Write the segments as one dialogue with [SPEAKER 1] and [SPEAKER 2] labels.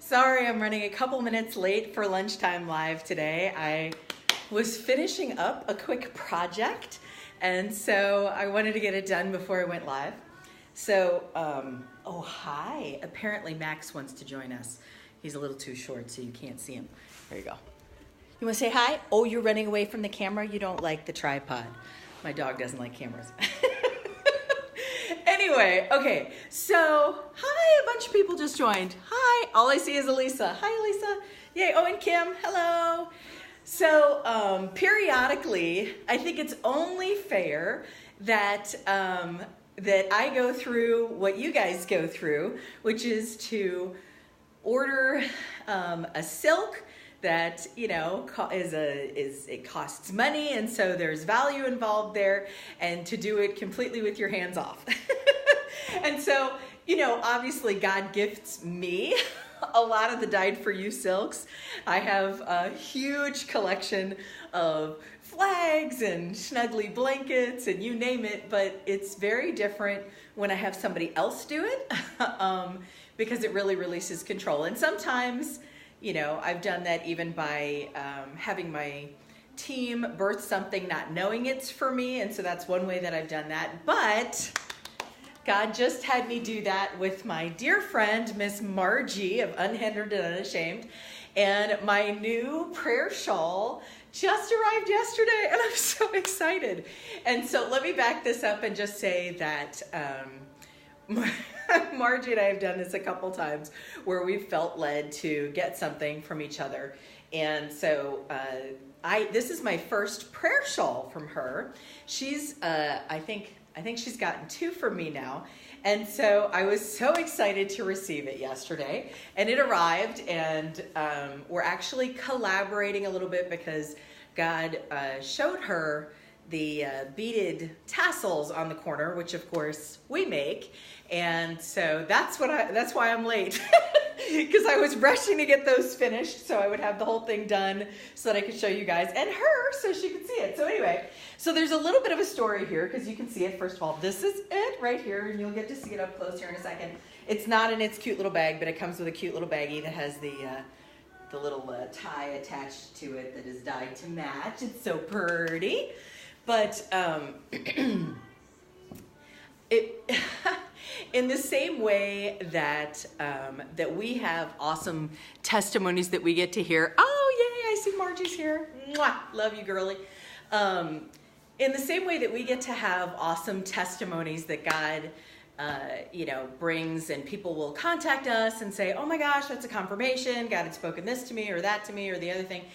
[SPEAKER 1] Sorry, I'm running a couple minutes late for Lunchtime Live today. I was finishing up a quick project, and so I wanted to get it done before I went live. So, oh, hi. Apparently Max wants to join us. He's a little too short, so you can't see him. There you go. You want to say hi? Oh, you're running away from the camera? You don't like the tripod. My dog doesn't like cameras. Anyway, okay, so hi, a bunch of people just joined. Hi, all I see is Elisa. Hi, Elisa. Yay, oh, and Kim, hello. So periodically, I think it's only fair that, that I go through what you guys go through, which is to order a silk that, you know, it costs money, and so there's value involved there, and to do it completely with your hands off. And so, you know, obviously God gifts me a lot of the dyed for you silks. I have a huge collection of flags and snuggly blankets and you name it, but it's very different when I have somebody else do it because it really releases control. And sometimes, you know, I've done that even by having my team birth something not knowing it's for me, and so that's one way that I've done that. But God just had me do that with my dear friend, Miss Margie of Unhindered and Unashamed, and my new prayer shawl just arrived yesterday, and I'm so excited. And so let me back this up and just say that Margie and I have done this a couple times where we've felt led to get something from each other. And so this is my first prayer shawl from her. She's, I think she's gotten 2 from me now. And so I was so excited to receive it yesterday, and it arrived, and we're actually collaborating a little bit because God showed her the beaded tassels on the corner, which of course we make. And so that's why I'm late, because I was rushing to get those finished so I would have the whole thing done so that I could show you guys and her so she could see it. So anyway, so there's a little bit of a story here because you can see it. First of all, this is it right here, and you'll get to see it up close here in a second. It's not in its cute little bag, but it comes with a cute little baggie that has the little tie attached to it that is dyed to match. It's so pretty. But in the same way that that we have awesome testimonies that we get to hear. Oh, yay, I see Margie's here. Mwah, love you, girly. In the same way that we get to have awesome testimonies that God you know, brings, and people will contact us and say, oh my gosh, that's a confirmation. God had spoken this to me or that to me or the other thing.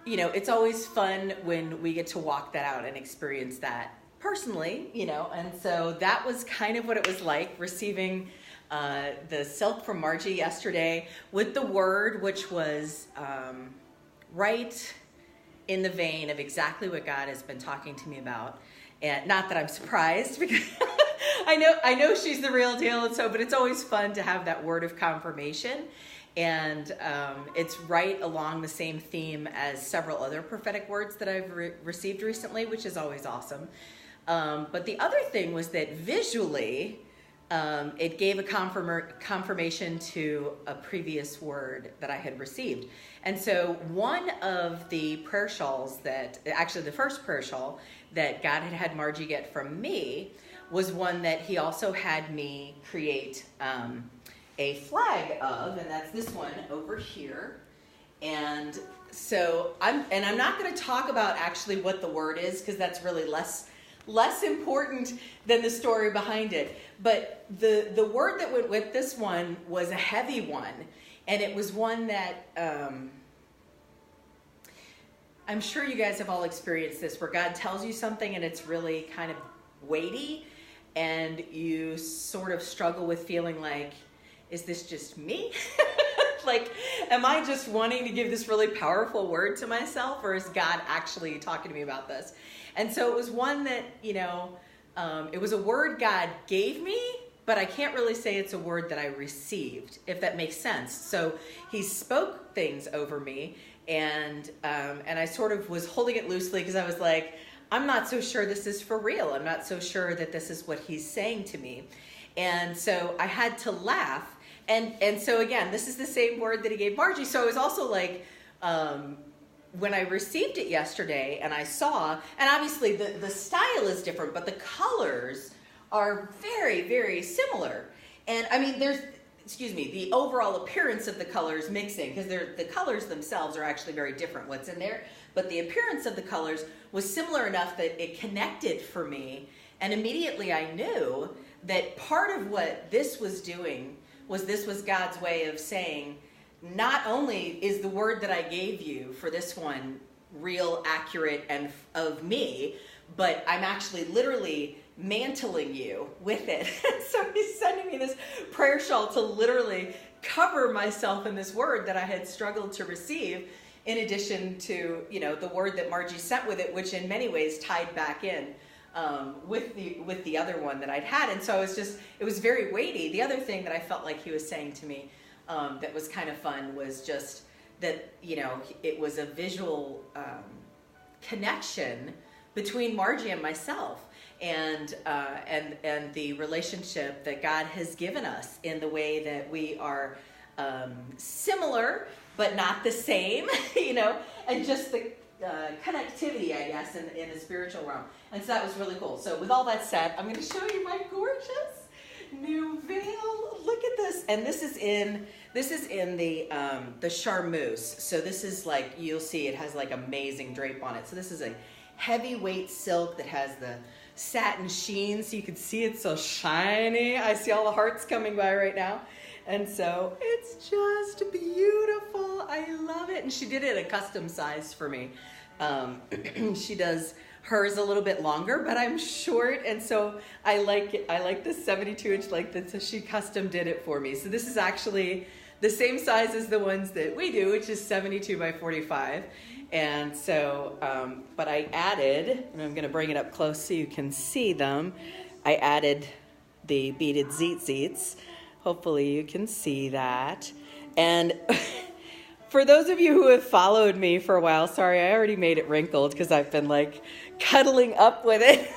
[SPEAKER 1] You know, it's always fun when we get to walk that out and experience that personally, you know, and so that was kind of what it was like receiving the silk from Margie yesterday with the word, which was right in the vein of exactly what God has been talking to me about. And not that I'm surprised, because I know she's the real deal, and so, but it's always fun to have that word of confirmation. And it's right along the same theme as several other prophetic words that I've received recently, which is always awesome. But the other thing was that visually, it gave a confirmation to a previous word that I had received. And so one of the prayer shawls actually the first prayer shawl that God had Margie get from me was one that he also had me create a flag of, and that's this one over here. And so I'm not going to talk about actually what the word is, because that's really less important than the story behind it. But the word that went with this one was a heavy one, and it was one that I'm sure you guys have all experienced this, where God tells you something and it's really kind of weighty, and you sort of struggle with feeling like, is this just me? Like, am I just wanting to give this really powerful word to myself, or is God actually talking to me about this? And so it was one that, you know, it was a word God gave me, but I can't really say it's a word that I received, if that makes sense. So he spoke things over me, and I sort of was holding it loosely because I was like, I'm not so sure this is for real. I'm not so sure that this is what he's saying to me. And so I had to laugh And so again, this is the same word that he gave Margie. So it was also like, when I received it yesterday and I saw, and obviously the style is different, but the colors are very, very similar. And I mean, the overall appearance of the colors mixing, because the colors themselves are actually very different, what's in there, but the appearance of the colors was similar enough that it connected for me. And immediately I knew that part of what this was doing was God's way of saying, not only is the word that I gave you for this one real, accurate, and of me, but I'm actually literally mantling you with it. So he's sending me this prayer shawl to literally cover myself in this word that I had struggled to receive, in addition to, the word that Margie sent with it, which in many ways tied back in with the other one that I'd had. And so it was very weighty. The other thing that I felt like he was saying to me that was kind of fun was just that, it was a visual connection between Margie and myself, and the relationship that God has given us, in the way that we are similar but not the same, and just the connectivity, I guess, in the spiritual realm. And so that was really cool. So with all that said, I'm going to show you my gorgeous new veil. Look at this. And this is in the charmeuse. So this is like, you'll see it has like amazing drape on it. So this is a heavyweight silk that has the satin sheen, so you can see it's so shiny. I see all the hearts coming by right now. And so it's just beautiful. I love it. And she did it a custom size for me. She does hers a little bit longer, but I'm short, and so I like it. I like the 72-inch length, and so she custom did it for me. So this is actually the same size as the ones that we do, which is 72 by 45. And so, but I added, and I'm going to bring it up close so you can see them. I added the beaded zeets. Hopefully you can see that. And for those of you who have followed me for a while, sorry, I already made it wrinkled because I've been like cuddling up with it.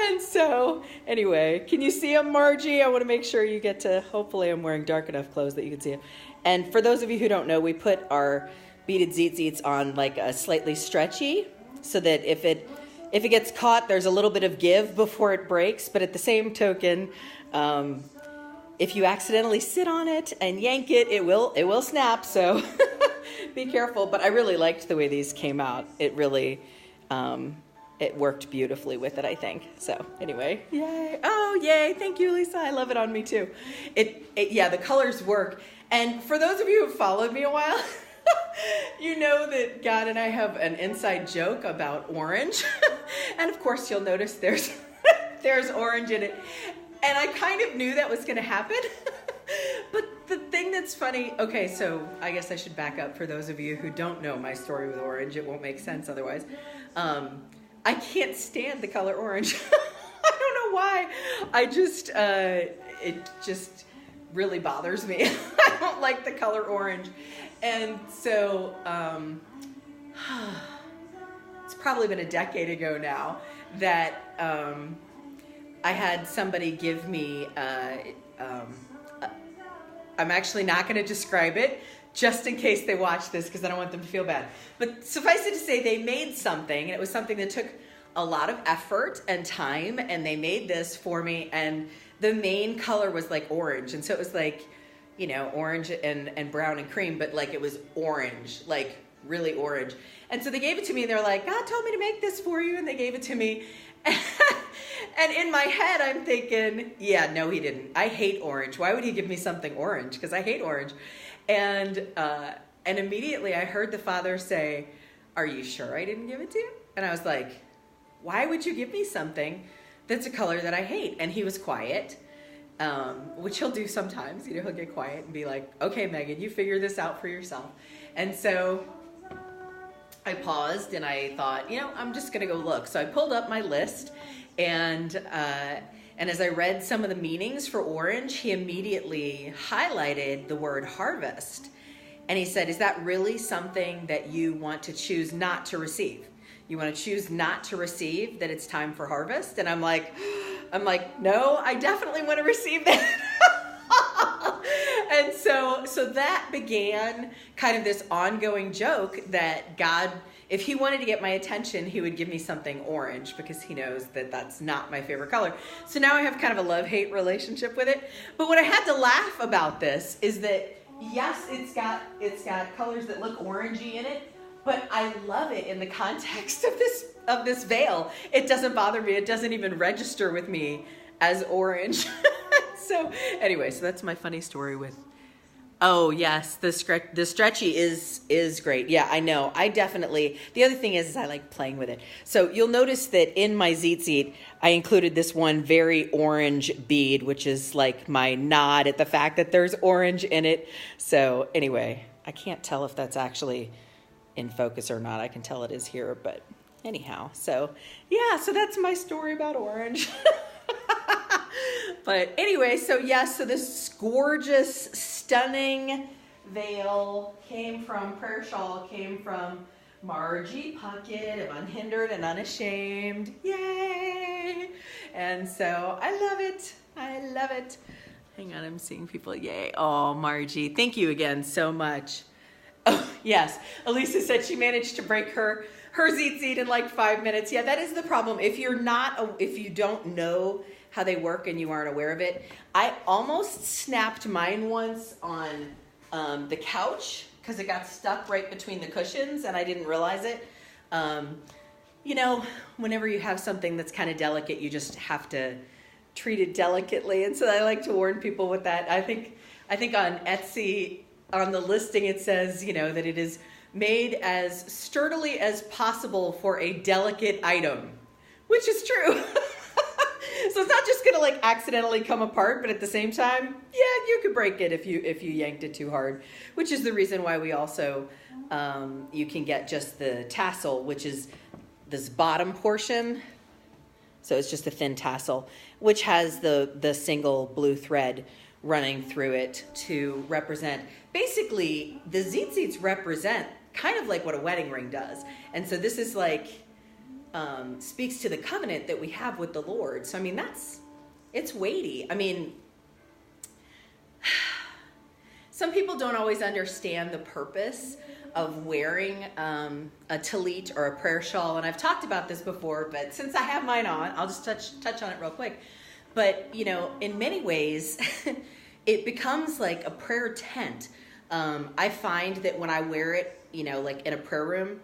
[SPEAKER 1] And so anyway, can you see them, Margie? I want to make sure you get to, hopefully I'm wearing dark enough clothes that you can see them. And for those of you who don't know, we put our beaded zeets on like a slightly stretchy, so that if it gets caught, there's a little bit of give before it breaks. But at the same token, if you accidentally sit on it and yank it, it will snap. So be careful. But I really liked the way these came out. It really, it worked beautifully with it, I think. So anyway, yay. Oh, yay. Thank you, Lisa. I love it on me too. Yeah, the colors work. And for those of you who have followed me a while, you know that God and I have an inside joke about orange. And of course, you'll notice there's orange in it. And I kind of knew that was going to happen. But the thing that's funny, okay, so I guess I should back up for those of you who don't know my story with orange. It won't make sense otherwise. I can't stand the color orange. I don't know why. It just really bothers me. I don't like the color orange. And so it's probably been a decade ago now that I had somebody give me, I'm actually not going to describe it just in case they watch this because I don't want them to feel bad. But suffice it to say, they made something, and it was something that took a lot of effort and time, and they made this for me, and the main color was like orange. And so it was like, you know, orange and brown and cream, but like it was orange, like really orange. And so they gave it to me, and they're like, God told me to make this for you, and they gave it to me. And in my head, I'm thinking, yeah, no, he didn't. I hate orange. Why would he give me something orange? Because I hate orange. And immediately I heard the Father say, are you sure I didn't give it to you? And I was like, why would you give me something that's a color that I hate? And he was quiet, which he'll do sometimes. You know, he'll get quiet and be like, okay, Megan, you figure this out for yourself. And so I paused and I thought, you know, I'm just going to go look. So I pulled up my list, and as I read some of the meanings for orange, he immediately highlighted the word harvest. And he said, is that really something that you want to choose not to receive? You want to choose not to receive that it's time for harvest? And I'm like, no, I definitely want to receive that. And so that began kind of this ongoing joke that God, if he wanted to get my attention, he would give me something orange because he knows that that's not my favorite color. So now I have kind of a love-hate relationship with it. But what I had to laugh about this is that, yes, it's got colors that look orangey in it, but I love it in the context of this veil. It doesn't bother me. It doesn't even register with me as orange. So anyway, so that's my funny story with, oh yes, the stretchy is great. Yeah, I know. I definitely, the other thing is I like playing with it. So you'll notice that in my tzitzit, I included this one very orange bead, which is like my nod at the fact that there's orange in it. So anyway, I can't tell if that's actually in focus or not. I can tell it is here, but anyhow. So yeah, so that's my story about orange. But anyway, so yes, so this gorgeous, stunning veil prayer shawl came from Margie Puckett of Unhindered and Unashamed. Yay! And so I love it. I love it. Hang on, I'm seeing people. Yay. Oh, Margie, thank you again so much. Oh, yes. Elisa said she managed to break her tzitzit in like 5 minutes. Yeah, that is the problem. If you don't know how they work and you aren't aware of it. I almost snapped mine once on the couch because it got stuck right between the cushions and I didn't realize it. You know, whenever you have something that's kind of delicate, you just have to treat it delicately. And so I like to warn people with that. I think on Etsy, on the listing, it says, you know, that it is made as sturdily as possible for a delicate item, which is true. So it's not just gonna like accidentally come apart, but at the same time, yeah, you could break it if you yanked it too hard, which is the reason why we also, you can get just the tassel, which is this bottom portion. So it's just a thin tassel, which has the single blue thread running through it to represent, basically the tzitzits represent kind of like what a wedding ring does. And so this is like, speaks to the covenant that we have with the Lord. So, I mean, it's weighty. I mean, some people don't always understand the purpose of wearing a tallit or a prayer shawl. And I've talked about this before, but since I have mine on, I'll just touch on it real quick. But, you know, in many ways, it becomes like a prayer tent. I find that when I wear it, you know, like in a prayer room,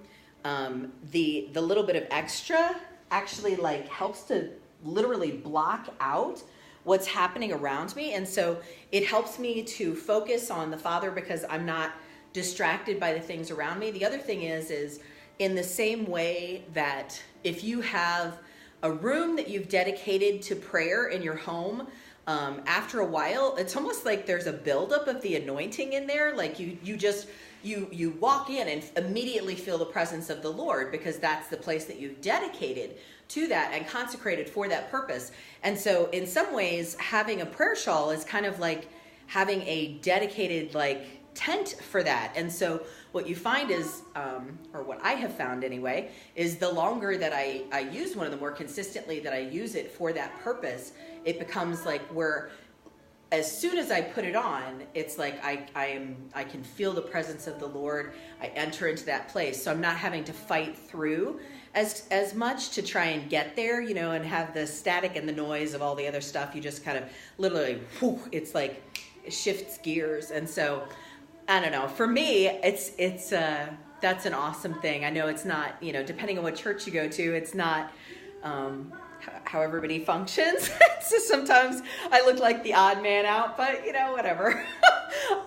[SPEAKER 1] the little bit of extra actually like helps to literally block out what's happening around me. And so it helps me to focus on the Father because I'm not distracted by the things around me. The other thing is in the same way that if you have a room that you've dedicated to prayer in your home, after a while, it's almost like there's a buildup of the anointing in there. Like you walk in and immediately feel the presence of the Lord because that's the place that you've dedicated to that and consecrated for that purpose. And so in some ways, having a prayer shawl is kind of like having a dedicated like tent for that. And so what you find is, or what I have found anyway, is the longer that I use one of them, more consistently that I use it for that purpose, it becomes like where as soon as I put it on, it's like I can feel the presence of the Lord. I enter into that place. So I'm not having to fight through as much to try and get there, you know, and have the static and the noise of all the other stuff. You just kind of literally, it's like it shifts gears. And so I don't know. For me, it's that's an awesome thing. I know it's not, you know, depending on what church you go to, it's not how everybody functions. So sometimes I look like the odd man out, but you know, whatever.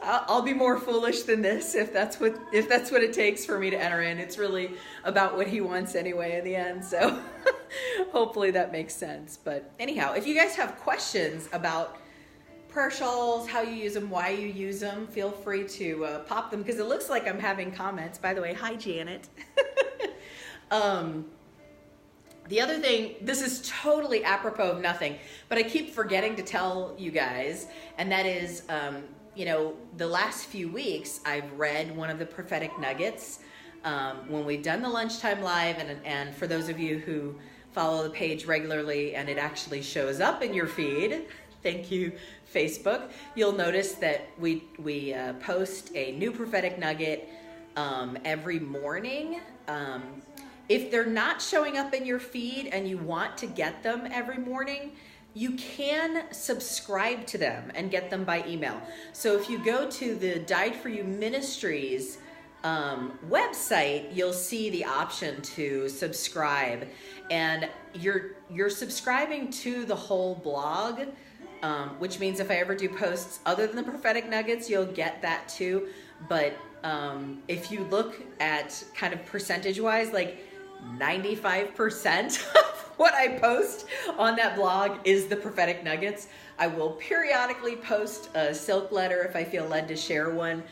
[SPEAKER 1] I'll be more foolish than this if that's what it takes for me to enter in. It's really about what he wants anyway in the end. So hopefully that makes sense. But anyhow, if you guys have questions about prayer shawls, how you use them, why you use them, feel free to pop them because it looks like I'm having comments. By the way, hi Janet. The other thing, this is totally apropos of nothing, but I keep forgetting to tell you guys, and that is, you know, the last few weeks I've read one of the prophetic nuggets when we've done the Lunchtime Live, and for those of you who follow the page regularly and it actually shows up in your feed, Thank you, Facebook. You'll notice that we post a new prophetic nugget every morning. If they're not showing up in your feed and you want to get them every morning, you can subscribe to them and get them by email. So if you go to the Died For You Ministries website, you'll see the option to subscribe, and you're subscribing to the whole blog, which means if I ever do posts other than the prophetic nuggets, you'll get that too. But if you look at kind of percentage wise, like 95% of what I post on that blog is the prophetic nuggets. I will periodically post a silk letter if I feel led to share one.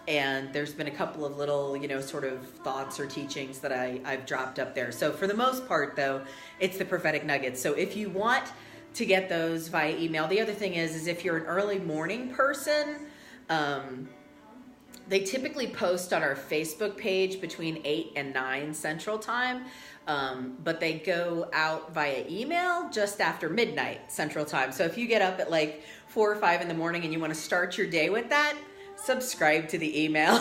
[SPEAKER 1] And there's been a couple of little, sort of thoughts or teachings that I've dropped up there. So for the most part, though, it's the prophetic nuggets. So if you want to get those via email, the other thing is if you're an early morning person, they typically post on our Facebook page between 8 and 9 Central Time, but they go out via email just after midnight Central Time. So if you get up at like 4 or 5 in the morning and you want to start your day with that, subscribe to the email.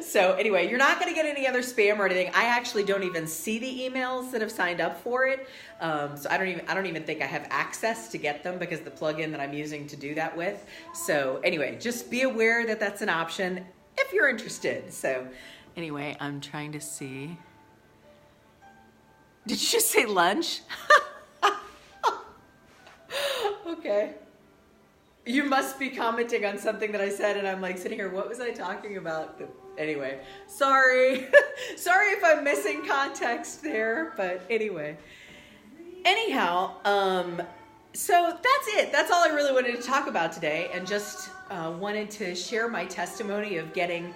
[SPEAKER 1] So anyway, you're not going to get any other spam or anything. I actually don't even see the emails that have signed up for it. So I don't even think I have access to get them because the plugin that I'm using to do that with. So anyway, just be aware that that's an option if you're interested. So anyway, I'm trying to see. Did you just say lunch? Okay. You must be commenting on something that I said, and I'm like sitting here, what was I talking about? Anyway, sorry. Sorry if I'm missing context there, but anyway. Anyhow, so that's it. That's all I really wanted to talk about today, and just wanted to share my testimony of getting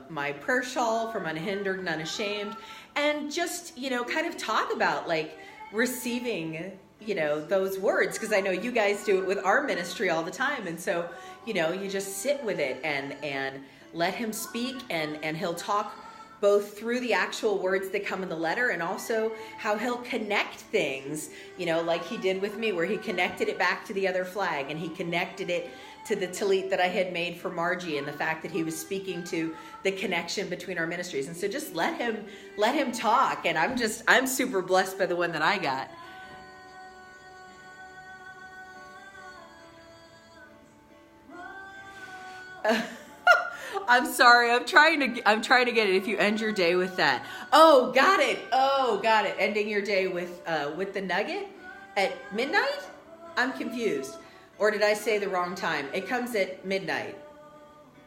[SPEAKER 1] my prayer shawl from Unhindered and Unashamed, and just, kind of talk about like receiving those words, because I know you guys do it with our ministry all the time. And so, you just sit with it and let him speak, and he'll talk both through the actual words that come in the letter and also how he'll connect things, like he did with me, where he connected it back to the other flag, and he connected it to the tallit that I had made for Margie, and the fact that he was speaking to the connection between our ministries. And so just let him talk. And I'm super blessed by the one that I got. I'm sorry. I'm trying to get it. If you end your day with that. Oh, got it. Ending your day with the nugget at midnight? I'm confused. Or did I say the wrong time? It comes at midnight.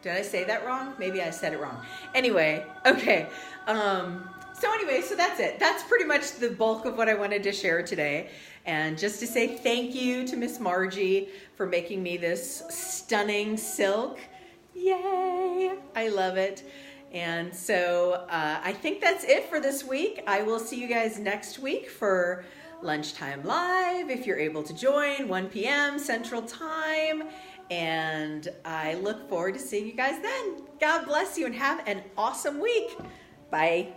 [SPEAKER 1] Did I say that wrong? Maybe I said it wrong. Anyway, okay. So that's it. That's pretty much the bulk of what I wanted to share today. And just to say thank you to Miss Margie for making me this stunning silk. Yay! I love it. And so I think that's it for this week. I will see you guys next week for Lunchtime Live, if you're able to join, 1 p.m. Central Time. And I look forward to seeing you guys then. God bless you and have an awesome week. Bye.